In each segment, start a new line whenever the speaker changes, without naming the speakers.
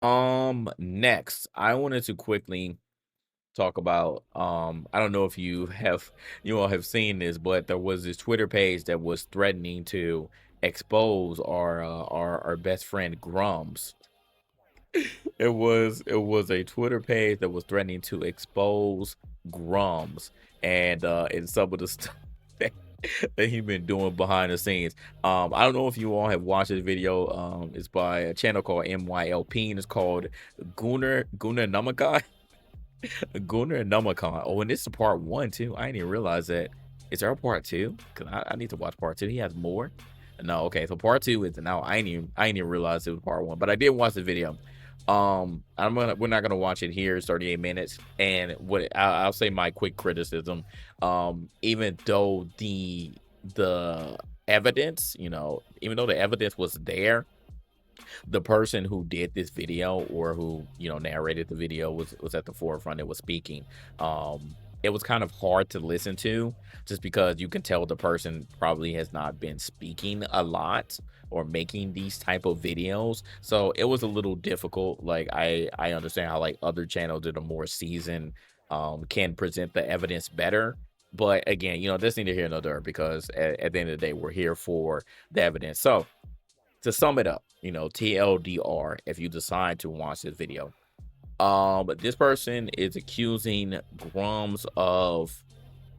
Next, I wanted to quickly talk about I don't know if you all have seen this, but there was this Twitter page that was threatening to expose our best friend Grums. It was a Twitter page that was threatening to expose Grums and some of the stuff that, that he been doing behind the scenes. I don't know if you all have watched this video. It's by a channel called MYLP and it's called Gunnar Namakai. Gunnar and Namakan. Oh, and this is part one too. I didn't even realize that. Is there a part two? Cause I need to watch part two. He has more. No, okay. So part two is now. I didn't even realize it was part one, but I did watch the video. We're not gonna watch it here. It's 38 minutes, and I'll say my quick criticism. Even though the evidence, even though the evidence was there, the person who did this video or who narrated the video was at the forefront and was speaking. It was kind of hard to listen to just because you can tell the person probably has not been speaking a lot or making these type of videos, so it was a little difficult. Like I understand how like other channels that are more seasoned can present the evidence better, but again, that's neither here nor there because at the end of the day we're here for the evidence. So to sum it up, TLDR, if you decide to watch this video, this person is accusing Grums of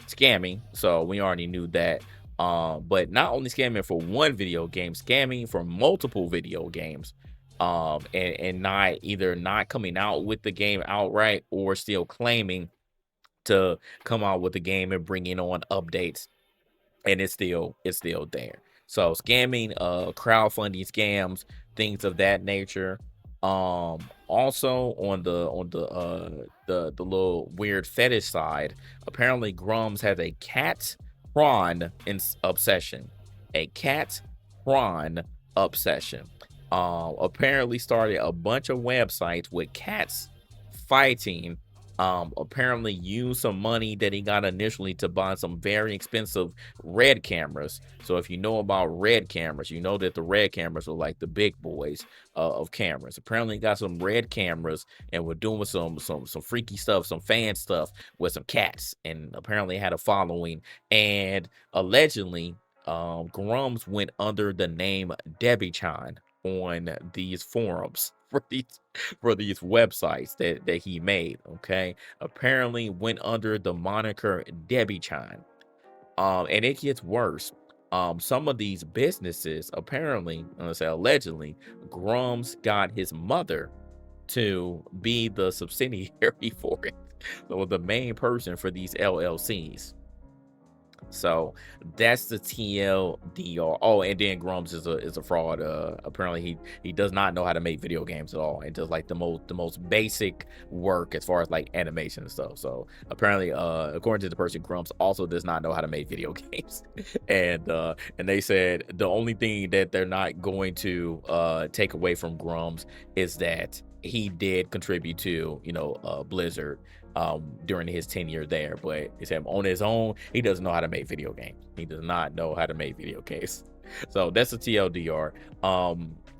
scamming. So we already knew that. But not only scamming for one video game, scamming for multiple video games. And not coming out with the game outright or still claiming to come out with the game and bringing on updates, and it's still there. So scamming, crowdfunding scams, things of that nature. Also on the little weird fetish side, apparently Grums has a cat prawn obsession. A cat prawn obsession. Apparently started a bunch of websites with cats fighting. Apparently used some money that he got initially to buy some very expensive red cameras. So if you know about red cameras, you know that the red cameras are like the big boys of cameras. Apparently got some red cameras and we're doing some freaky stuff, some fan stuff with some cats, and apparently had a following. And allegedly, Grums went under the name Debbie Chan on these forums for these websites that he made. Okay, apparently went under the moniker Debbie Chan. And it gets worse. Some of these businesses, apparently, I'm gonna say allegedly, Grums got his mother to be the subsidiary for it, so the main person for these LLCs. So that's the TLDR. Oh, and then Grums is a fraud. Apparently he does not know how to make video games at all, and does like the most basic work as far as like animation and stuff. So apparently, according to the person, Grums also does not know how to make video games. And they said the only thing that they're not going to take away from Grums is that he did contribute to Blizzard during his tenure there, but he said on his own he doesn't know how to make video games. He does not know how to make video games. So that's a TLDR.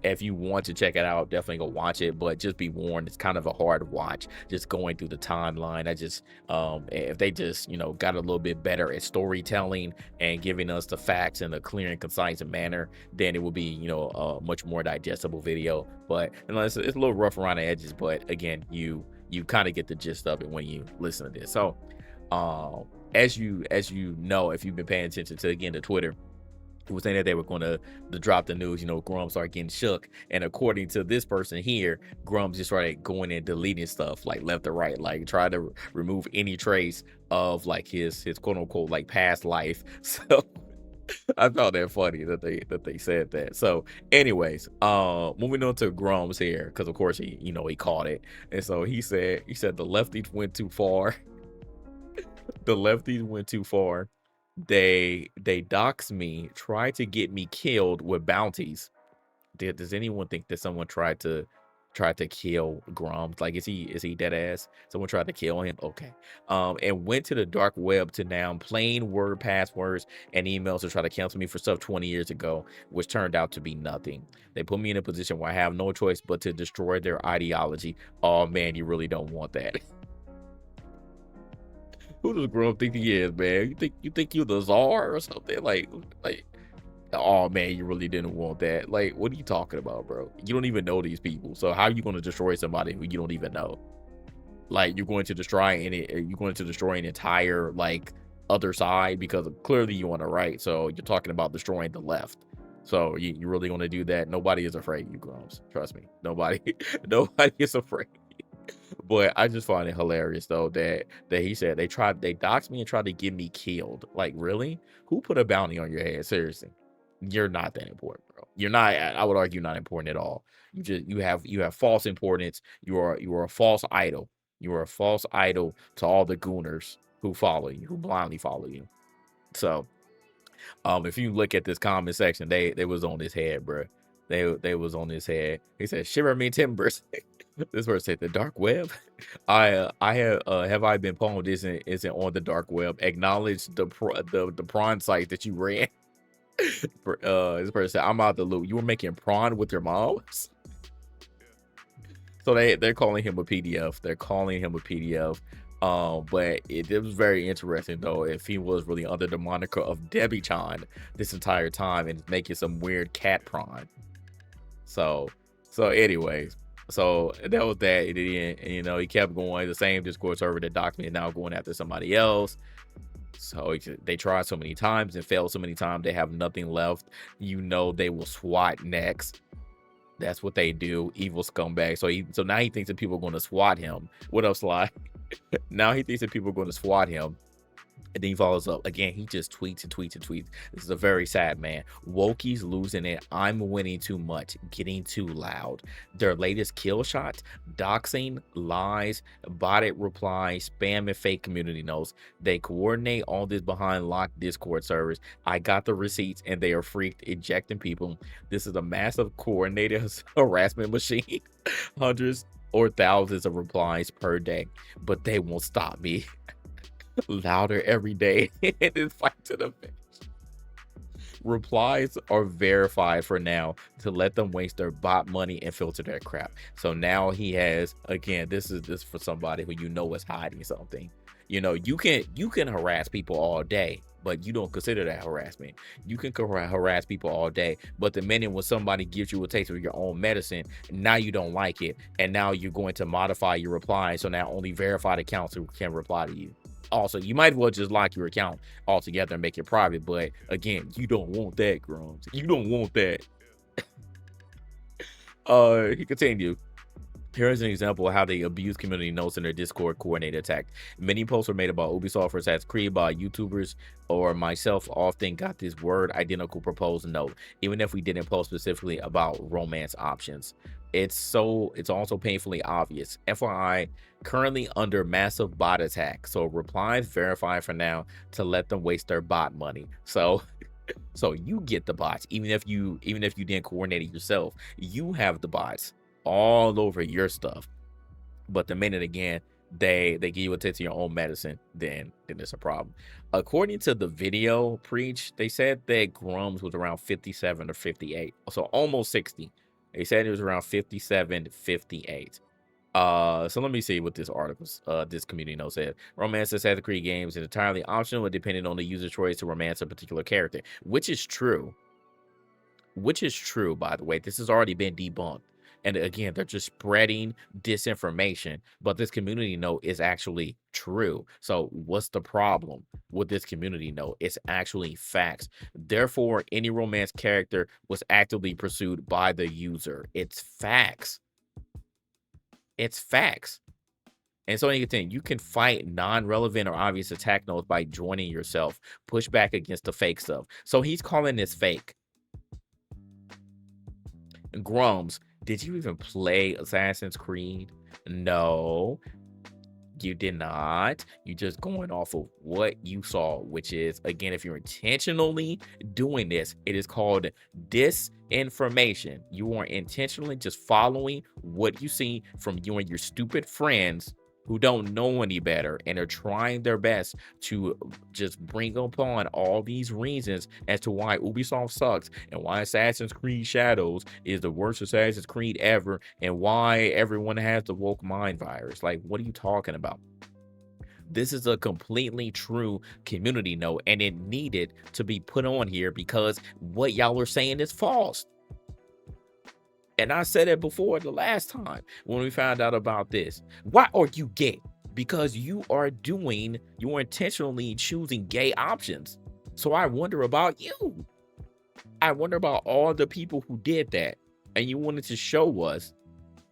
If you want to check it out, definitely go watch it, but just be warned, it's kind of a hard watch just going through the timeline. I just if they just got a little bit better at storytelling and giving us the facts in a clear and concise manner, then it will be a much more digestible video. But it's a little rough around the edges, but again, you kind of get the gist of it when you listen to this. So, as you know, if you've been paying attention to again the Twitter, it was saying that they were going to drop the news. Grums started getting shook, and according to this person here, Grums just started going and deleting stuff like left or right, like try to remove any trace of like his quote unquote like past life. So I found that funny that they said that. So, anyways, moving on to Grums here, because of course he caught it, and so he said the lefties went too far. The lefties went too far. They dox me, try to get me killed with bounties. Does anyone think that someone tried to tried to kill Grums. Like, is he dead ass? Someone tried to kill him. Okay. And went to the dark web to now plain word passwords and emails to try to cancel me for stuff 20 years ago, which turned out to be nothing. They put me in a position where I have no choice but to destroy their ideology. Oh man, you really don't want that. Who does Grump think he is, man? You think you're the czar or something? Like, oh man, you really didn't want that. Like, what are you talking about, bro? You don't even know these people. So how are you going to destroy somebody who you don't even know? Like, you're going to destroy an entire like other side because clearly you on the right. So you're talking about destroying the left. So you really going to do that? Nobody is afraid of you, Grums. Trust me. Nobody, nobody is afraid. But I just find it hilarious though that he said they doxed me and tried to get me killed. Like, really? Who put a bounty on your head? Seriously. You're not that important, bro. You're not, I would argue, not important at all. You have false importance. You are a false idol. You are a false idol to all the gooners who follow you, who blindly follow you. So if you look at this comment section, they was on his head, bro. They was on his head. He said, "Shiver me timbers." This person said, "The dark web." I have I been pwned isn't on the dark web. Acknowledge the prawn site that you ran. This person said, "I'm out the loop. You were making prawn with your moms." So they're calling him a PDF. They're calling him a PDF. But it was very interesting though if he was really under the moniker of Debbie Chan this entire time and making some weird cat prawn. So anyways, so that was that. And he kept going. The same Discord server that docked me is now going after somebody else. So they tried so many times and failed so many times. They have nothing left. They will SWAT next. That's what they do. Evil scumbag. So now he thinks that people are going to SWAT him. What else, Sly? Now he thinks that people are going to SWAT him. And then he follows up. Again, he just tweets and tweets and tweets. This is a very sad man. Wokie's losing it. I'm winning too much. Getting too loud. Their latest kill shots, doxing, lies, botted replies, spam, and fake community notes. They coordinate all this behind locked Discord servers. I got the receipts and they are freaked, ejecting people. This is a massive coordinated harassment machine. Hundreds or thousands of replies per day. But they won't stop me. Louder every day in this fight to the finish. Replies are verified for now to let them waste their bot money and filter their crap. So now he has, again, this is for somebody who is hiding something. You can harass people all day, but you don't consider that harassment. You can harass people all day, but the minute when somebody gives you a taste of your own medicine, now you don't like it, and now you're going to modify your reply. So now only verified accounts can reply to you. Also, you might as well just lock your account altogether and make it private. But again, you don't want that, Grums. You don't want that. He continued. Here's an example of how they abuse community notes in their Discord coordinated attack. Many posts were made about Ubisoft or Assassin's Creed by YouTubers or myself often got this word identical proposed note, even if we didn't post specifically about romance options. It's also painfully obvious. FYI, currently under massive bot attack. So replies verified for now to let them waste their bot money. So you get the bots, even if you didn't coordinate it yourself. You have the bots all over your stuff. But the minute again they give you a taste of your own medicine, then it's a problem. According to the video preach, they said that Grums was around 57 or 58, so almost 60. They said it was around 57 to 58. So let me see what this article, this community note said. Romance Assassin's Creed games is entirely optional and depending on the user choice to romance a particular character, which is true. By the way. This has already been debunked. And again, they're just spreading disinformation, but this community note is actually true. So what's the problem with this community note? It's actually facts. Therefore, any romance character was actively pursued by the user. It's facts. It's facts. And so you can fight non-relevant or obvious attack notes by joining yourself. Push back against the fake stuff. So he's calling this fake. Grums, did you even play Assassin's Creed? No. You did not. You just going off of what you saw, which is, again, if you're intentionally doing this, it is called disinformation. You are intentionally just following what you see from you and your stupid friends who don't know any better and are trying their best to just bring upon all these reasons as to why Ubisoft sucks and why Assassin's Creed Shadows is the worst Assassin's Creed ever and why everyone has the woke mind virus. Like, what are you talking about? This is a completely true community note, and it needed to be put on here because what y'all are saying is false. And I said it before the last time when we found out about this. Why are you gay? Because you are intentionally choosing gay options. So I wonder about you. I wonder about all the people who did that. And you wanted to show us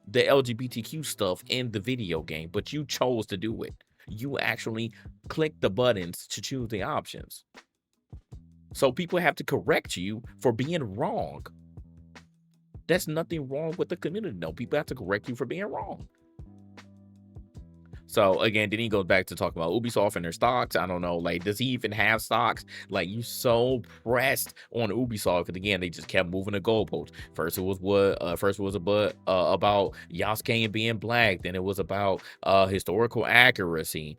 the LGBTQ stuff in the video game, but you chose to do it. You actually click the buttons to choose the options. So people have to correct you for being wrong. There's nothing wrong with the community. No, people have to correct you for being wrong. So again, then he goes back to talk about Ubisoft and their stocks. I don't know, like, does he even have stocks? Like, you so pressed on Ubisoft because again, they just kept moving the goalposts. First it was about Yasuke being black. Then it was about historical accuracy.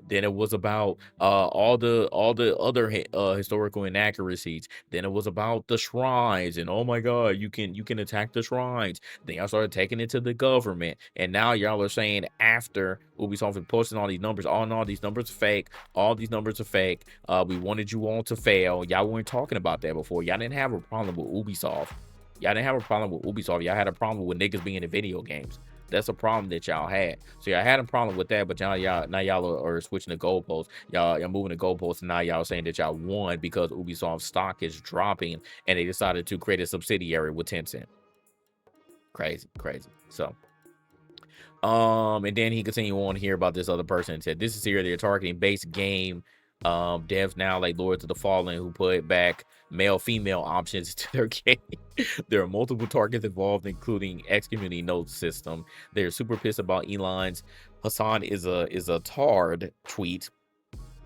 Then it was about all the other historical inaccuracies. Then it was about the shrines and oh my god, you can attack the shrines. Then y'all started taking it to the government, and now y'all are saying after Ubisoft is posting all these numbers. Oh no, these numbers are fake. All these numbers are fake. We wanted you all to fail. Y'all weren't talking about that before. Y'all didn't have a problem with Ubisoft. Y'all didn't have a problem with Ubisoft. Y'all had a problem with niggas being in video games. That's a problem that y'all had. So y'all had a problem with that, but now y'all are switching the goalposts. Y'all moving the goalposts, and now y'all saying that y'all won because Ubisoft stock is dropping, and they decided to create a subsidiary with Tencent. Crazy. So. And then he continued on here about this other person and said, this is here they're targeting base game devs now like Lords of the Fallen who put back male-female options to their game. There are multiple targets involved, including X-Community Note System. They're super pissed about Elon's Hassan is a tard tweet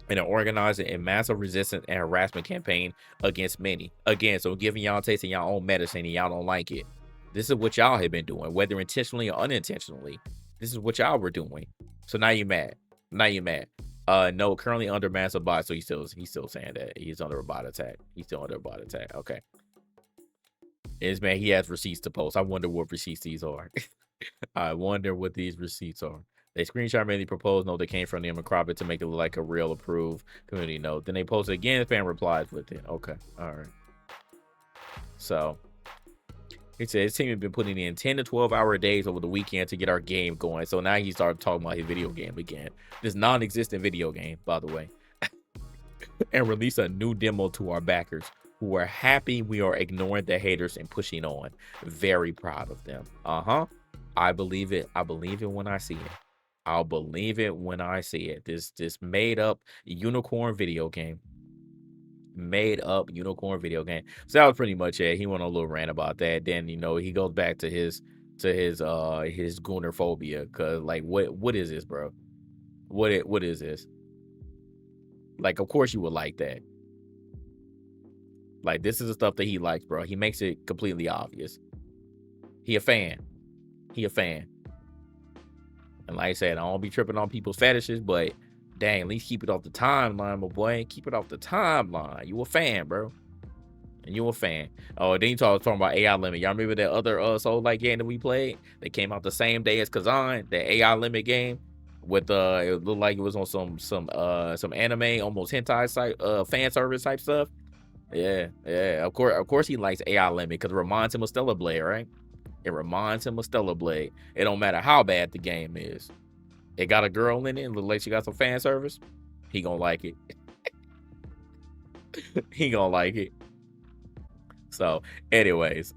and are organizing a massive resistance and harassment campaign against many. Again, so giving y'all tasting y'all own medicine and y'all don't like it. This is what y'all have been doing, whether intentionally or unintentionally. This is what y'all were doing. So now you're mad. No, currently under massive bot. So he's still saying that he's under a bot attack. He's still under a bot attack. Okay. Man, he has receipts to post. I wonder what receipts these are. I wonder what these receipts are. They screenshot many proposed note that came from them and crop it to make it look like a real approved community note. Then they post it again. Fan replies with it. Okay. All right. So he said his team had been putting in 10 to 12-hour days over the weekend to get our game going. So now he started talking about his video game again. This non-existent video game, by the way. And release a new demo to our backers who are happy we are ignoring the haters and pushing on. Very proud of them. I believe it. I believe it when I see it. I'll believe it when I see it. This made up unicorn video game. Made up unicorn video game. So that was pretty much it. He went on a little rant about that. Then he goes back to his gooner phobia. Cause like what is this, bro? What is this? Like, of course you would like that. Like, this is the stuff that he likes, bro. He makes it completely obvious. He a fan. And like I said, I don't be tripping on people's fetishes, but dang, at least keep it off the timeline, my boy. Keep it off the timeline. You a fan, bro. And you a fan. Oh, then you talking about AI Limit. Y'all remember that other Soul-like game that we played? That came out the same day as Kazan, the AI Limit game. With it looked like it was on some anime, almost hentai site, fan service type stuff. Yeah. Of course he likes AI Limit because it reminds him of Stellar Blade, right? It reminds him of Stellar Blade. It don't matter how bad the game is. It got a girl in it and look like she got some fan service. He gonna like it. He gonna like it. So, anyways.